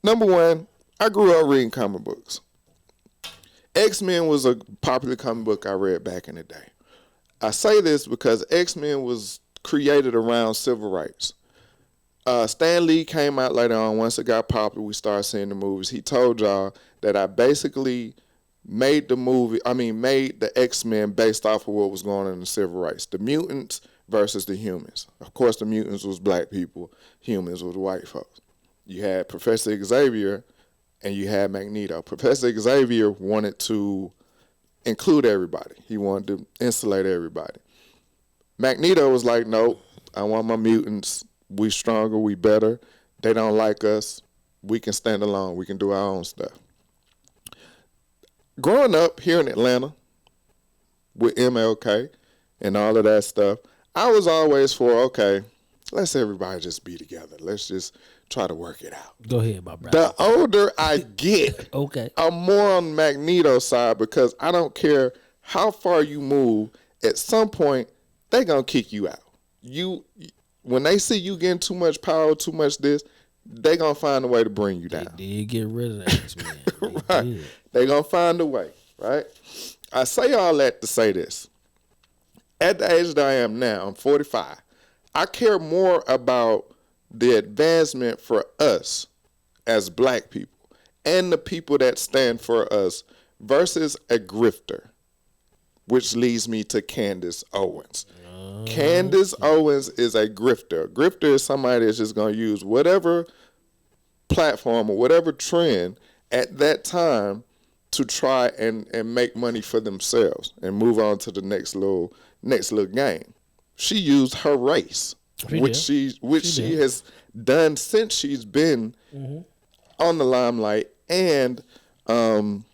Number one, I grew up reading comic books. X-Men was a popular comic book I read back in the day. I say this because X-Men was created around civil rights. Stan Lee came out later on. Once it got popular, we started seeing the movies. He told y'all that I basically made the X-Men based off of what was going on in the civil rights. The mutants versus the humans. Of course, the mutants was black people. Humans was white folks. You had Professor Xavier and you had Magneto. Professor Xavier wanted to include everybody. He wanted to insulate everybody. Magneto was like, nope, I want my mutants. We stronger, we better. They don't like us. We can stand alone. We can do our own stuff. Growing up here in Atlanta with MLK and all of that stuff, I was always for, okay, let's everybody just be together. Let's just try to work it out. Go ahead, my brother. The older I get, okay, I'm more on Magneto's side because I don't care how far you move. At some point, they gonna kick you out. When they see you getting too much power, too much this, they gonna find a way to bring you down. They did get rid of that X-Men. Right. They gonna find a way, right? I say all that to say this. At the age that I am now, I'm 45. I care more about the advancement for us as black people and the people that stand for us versus a grifter, which leads me to Candace Owens. Candace Owens is a grifter. A grifter is somebody that's just going to use whatever platform or whatever trend at that time to try and make money for themselves and move on to the next little game. She used her race, which she has done since she's been on the limelight and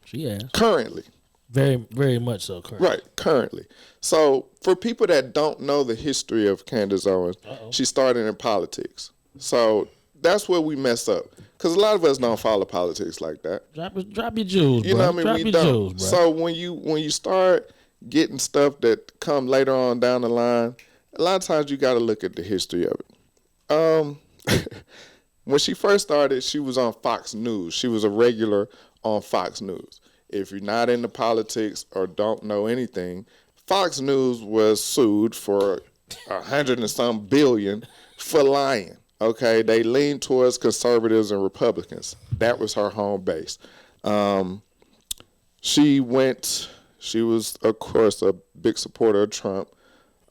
she has currently. Very, very much so currently. Right, currently. So for people that don't know the history of Candace Owens, she started in politics. So that's where we mess up. Because a lot of us don't follow politics like that. Drop your jewels, bro. You know what I mean? Drop We your don't. jewels, bro. So when you start getting stuff that come later on down the line, a lot of times you got to look at the history of it. When she first started, she was on Fox News. She was a regular on Fox News. If you're not into politics or don't know anything, Fox News was sued for $100 and some billion for lying. Okay, they leaned towards conservatives and Republicans. That was her home base. She was, of course, a big supporter of Trump.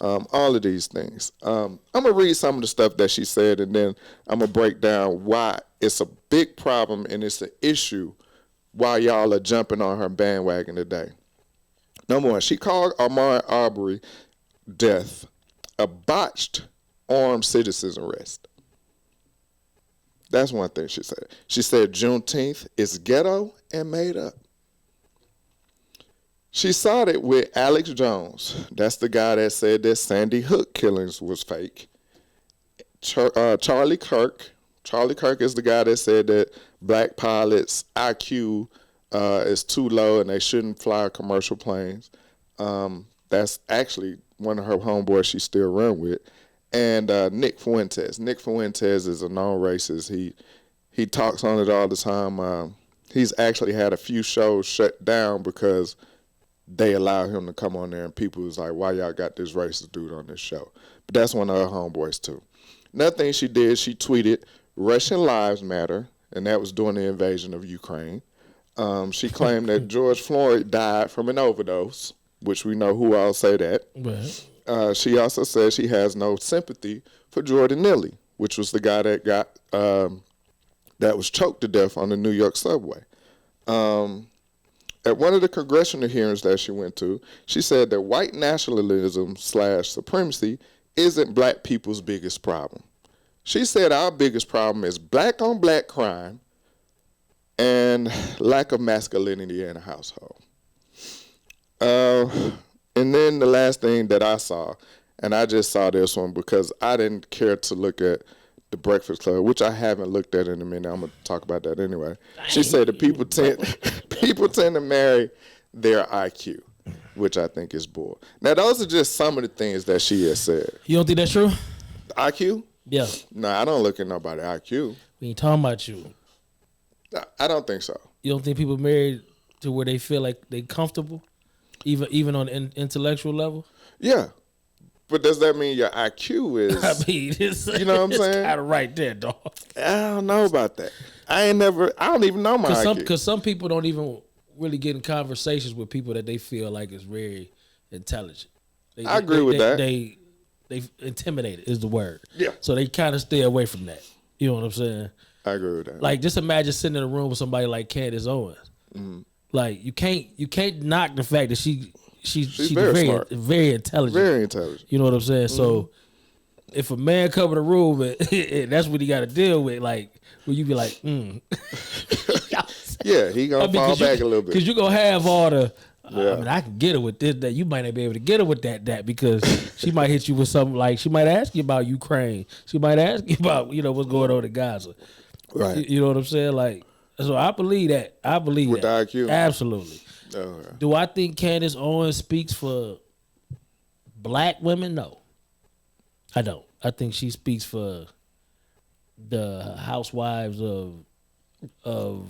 All of these things. I'm going to read some of the stuff that she said, and then I'm going to break down why it's a big problem and it's an issue why y'all are jumping on her bandwagon today. Number one, she called Ahmaud Arbery death a botched armed citizens arrest. That's one thing she said. She said Juneteenth is ghetto and made up. She sided with Alex Jones. That's the guy that said that Sandy Hook killings was fake. Charlie Kirk. Charlie Kirk is the guy that said that black pilots' IQ is too low and they shouldn't fly commercial planes. That's actually one of her homeboys she still run with. And Nick Fuentes. Nick Fuentes is a known racist. He talks on it all the time. He's actually had a few shows shut down because they allowed him to come on there and people was like, why y'all got this racist dude on this show? But that's one of her homeboys too. Another thing she did, she tweeted, Russian lives matter, and that was during the invasion of Ukraine. She claimed that George Floyd died from an overdose, which we know who all say that. Right. She also said she has no sympathy for Jordan Neely, which was the guy that got that was choked to death on the New York subway. At one of the congressional hearings that she went to, she said that white nationalism / supremacy isn't black people's biggest problem. She said our biggest problem is black on black crime and lack of masculinity in a household. And then the last thing that I saw, and I just saw this one because I didn't care to look at the Breakfast Club, which I haven't looked at in a minute. I'm going to talk about that anyway. She said that people tend to marry their IQ, which I think is bull. Now, those are just some of the things that she has said. You don't think that's true? IQ? Yeah. No, I don't look at nobody's IQ. We ain't talking about you. I don't think so. You don't think people married to where they feel like they comfortable, even on an intellectual level? Yeah. But does that mean your IQ is? I mean, it's, you know what I'm saying? Kind of right there, dog. I don't know about that. I don't even know my IQ. Because some people don't even really get in conversations with people that they feel like is very intelligent. I agree with that. They intimidated is the word. Yeah. So they kind of stay away from that. You know what I'm saying? I agree with that. Like, just imagine sitting in a room with somebody like Candace Owens. Mm-hmm. Like, you can't knock the fact that she's very smart, very intelligent. Very intelligent. You know what I'm saying? Mm-hmm. So if a man come in the room and that's what he got to deal with, like, will you be like, yeah, he gonna fall back a little bit because you gonna have all the. Yeah. I mean, I can get her with this, that. You might not be able to get her with that because she might hit you with something like, she might ask you about Ukraine. She might ask you about, what's going on in Gaza. Right. You know what I'm saying? Like, so I believe that. I believe with that. With the IQ? Absolutely. Oh, yeah. Do I think Candace Owens speaks for black women? No. I don't. I think she speaks for the housewives of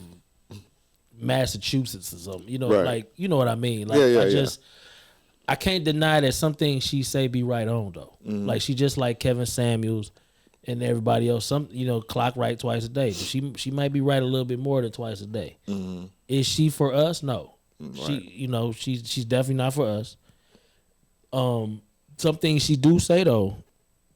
Massachusetts or something, right. Like, you know what I mean? Like, I can't deny that some things she say be right on though. Mm-hmm. Like, she just like Kevin Samuels and everybody else. Some, clock right twice a day, but she might be right a little bit more than twice a day. Mm-hmm. Is she for us? No, right. She's definitely not for us. Some things she do say though,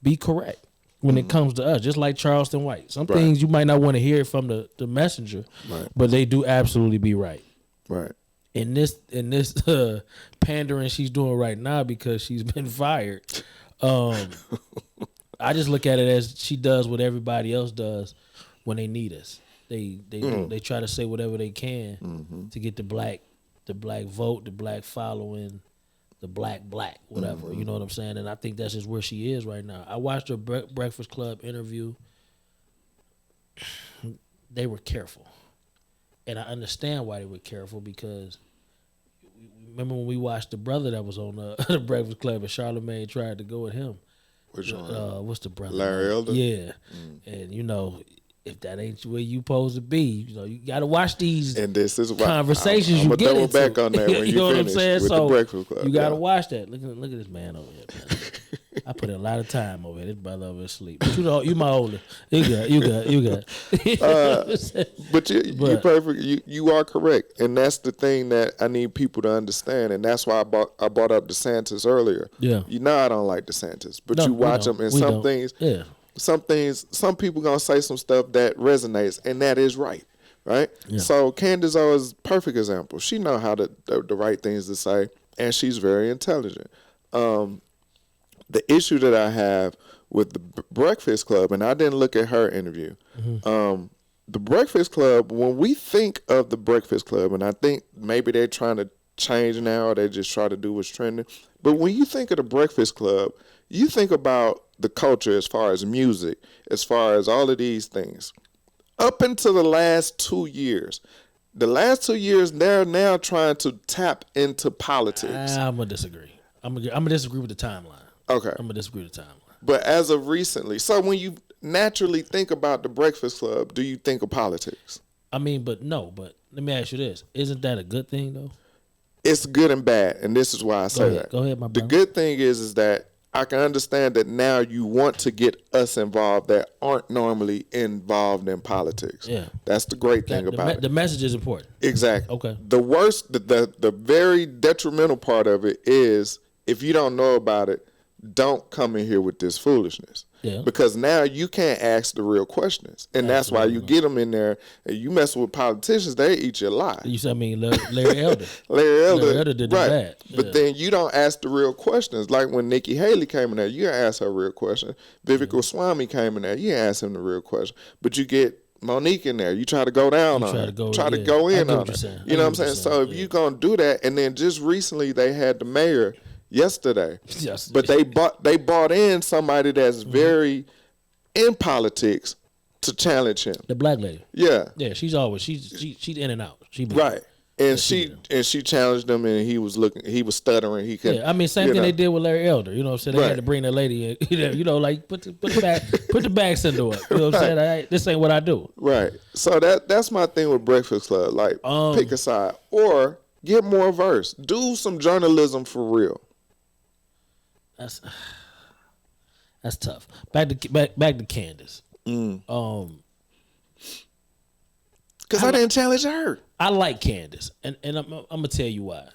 be correct when it comes to us, just like Charleston White. Some things you might not want to hear from the messenger, right. but they do absolutely be right. Right. In this pandering she's doing right now because she's been fired, I just look at it as she does what everybody else does when they need us. They try to say whatever they can to get the black vote, the black following, the black, whatever. Mm-hmm. You know what I'm saying? And I think that's just where she is right now. I watched her Breakfast Club interview. They were careful. And I understand why they were careful because remember when we watched the brother that was on the Breakfast Club and Charlamagne tried to go at him? Which one? What's the brother? Larry Elder? Yeah. And, if that ain't where you supposed to be, you got to watch these and this is conversations I'm you get into. I'm double back on that when you know finish what I'm saying? with so the Breakfast Club. You got to watch that. Look at this man over here, man. I put in a lot of time over here. This brother over here asleep. But you my older. You got. But you're perfect. You are correct, and that's the thing that I need people to understand, and that's why I brought up DeSantis earlier. Yeah. I don't like DeSantis, but you watch him, and some things. Yeah. Some people gonna say some stuff that resonates, and that is right. Yeah. So Candace is a perfect example. She know how the right things to say, and she's very intelligent. The issue that I have with the Breakfast Club, and I didn't look at her interview. Mm-hmm. The Breakfast Club, when we think of the Breakfast Club, and I think maybe they're trying to change now, or they just try to do what's trending. But when you think of the Breakfast Club, you think about the culture as far as music, as far as all of these things. Up until the last 2 years, they're now trying to tap into politics. I'm going to disagree. I'm going to disagree with the timeline. Okay. I'm going to disagree with the timeline. But as of recently, so when you naturally think about the Breakfast Club, do you think of politics? I mean, but let me ask you this. Isn't that a good thing, though? It's good and bad, and this is why I say that. Go ahead, my brother. The good thing is that I can understand that now you want to get us involved that aren't normally involved in politics. Yeah. That's the great thing about it. The message is important. Exactly. Okay. The worst, the very detrimental part of it is if you don't know about it, don't come in here with this foolishness. Yeah. Because now you can't ask the real questions. And that's why you get them in there. And you mess with politicians, they eat you alive. You said, Larry Elder. Larry Elder did right. that. Yeah. But then you don't ask the real questions. Like when Nikki Haley came in there, you didn't ask her a real question. Vivek Goswami came in there, you didn't ask him the real question. But you get Monique in there, you try to go down on her. Try to go in on her. You know what I'm saying? So if you're going to do that, and then just recently they had the mayor yesterday. But they bought in somebody that's very in politics to challenge him. The black lady. Yeah. Yeah, she's in and out. Right. And she challenged him, and he was stuttering. He couldn't. Yeah, I mean, same thing they did with Larry Elder. You know what I'm saying? They had to bring that lady in. You know, like put the back syndrome up. You know what I'm saying? This ain't what I do. Right. So that's my thing with Breakfast Club. Like, pick a side or get more verse. Do some journalism for real. That's tough. Back to Candace. Because I didn't challenge her. I like Candace, and I'm gonna tell you why.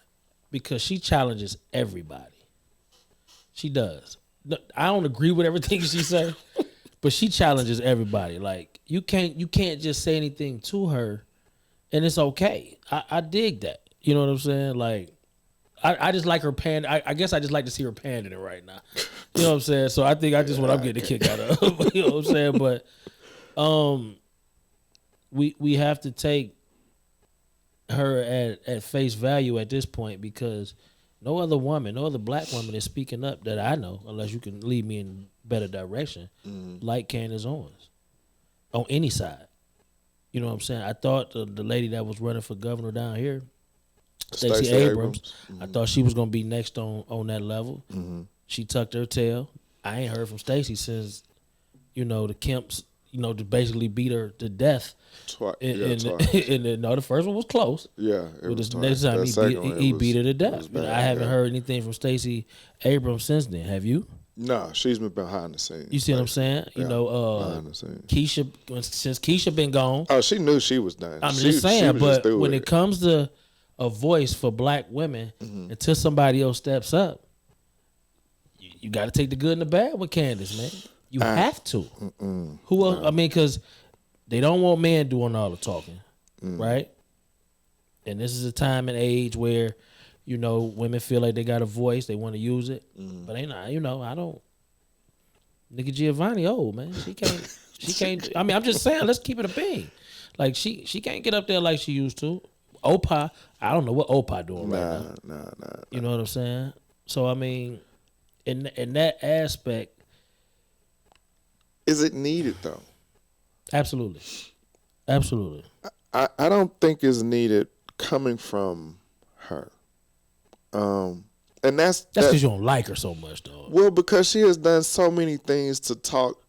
Because she challenges everybody. She does. I don't agree with everything she says, but she challenges everybody. Like you can't just say anything to her, and it's okay. I dig that. You know what I'm saying? Like I just like her pan. I guess I just like to see her pandering right now. You know what I'm saying? So I think I just what I'm getting a kick out of. You know what I'm saying? But we have to take her at face value at this point because no other black woman is speaking up that I know, unless you can lead me in better direction, like Candace Owens on any side. You know what I'm saying? I thought the lady that was running for governor down here, Stacey Abrams, I thought she was gonna be next on that level. She tucked her tail. I ain't heard from Stacey since the Kemps to basically beat her to death. Twice. The first one was close. Yeah, the next time he beat her to death. But I haven't heard anything from Stacey Abrams since then. Have you? No, she's been behind the scenes. You see what I'm saying? Yeah, behind the scenes. Since Keisha been gone. Oh, she knew she was done. I'm just saying, but when it comes to a voice for black women, until somebody else steps up, you got to take the good and the bad with Candace, man. You have to. Who else? I mean, because they don't want men doing all the talking, right? And this is a time and age where, women feel like they got a voice, they want to use it, but I don't. Nikki Giovanni old, man. She can't. I mean, I'm just saying, let's keep it a bean. Like she can't get up there like she used to. Opa, I don't know what Opa doing right now. Nah. You know what I'm saying? So I mean, in that aspect. Is it needed though? Absolutely. I don't think it's needed coming from her. And that's because you don't like her so much, though. Well, because she has done so many things to talk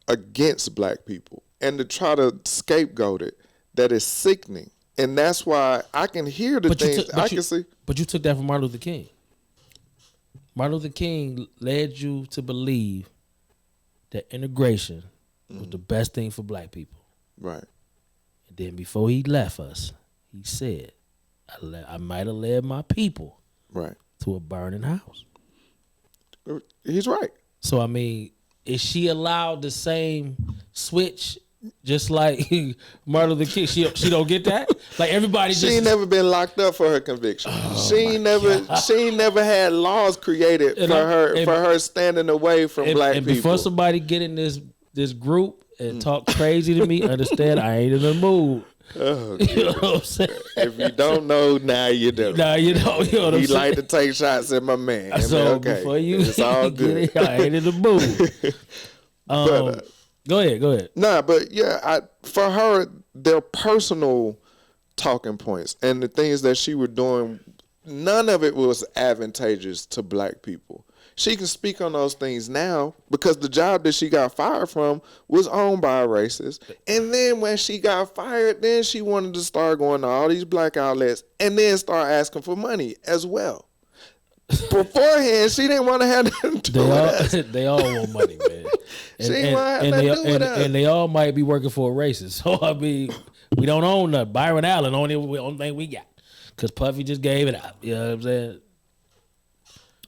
against black people and to try to scapegoat it that is sickening. And that's why I can hear the things I can see. But you took that from Martin Luther King. Martin Luther King led you to believe that integration was the best thing for black people. Right. And then before he left us, he said, I might have led my people to a burning house. He's right. So, I mean, is she allowed the same switch just like Martin Luther King? She don't get that? Like everybody She ain't never been locked up for her conviction. She ain't never had laws created for her standing away from black people. And before somebody get in this group and talk crazy to me, understand I ain't in the mood. Oh, you know what I'm saying? If you don't know, now you do. Now you know. You know what I'm saying? He like to take shots at my man. So okay, before you it's all good. I ain't in the mood. Go ahead. Nah, but yeah, for her, their personal talking points and the things that she was doing, none of it was advantageous to black people. She can speak on those things now because the job that she got fired from was owned by a racist. And then when she got fired, then she wanted to start going to all these black outlets and then start asking for money as well. Beforehand, she didn't want to have nothing to do with us. They all want money, man. And they all might be working for a racist. So, I mean, we don't own nothing. Byron Allen, only thing we got. Because Puffy just gave it out. You know what I'm saying?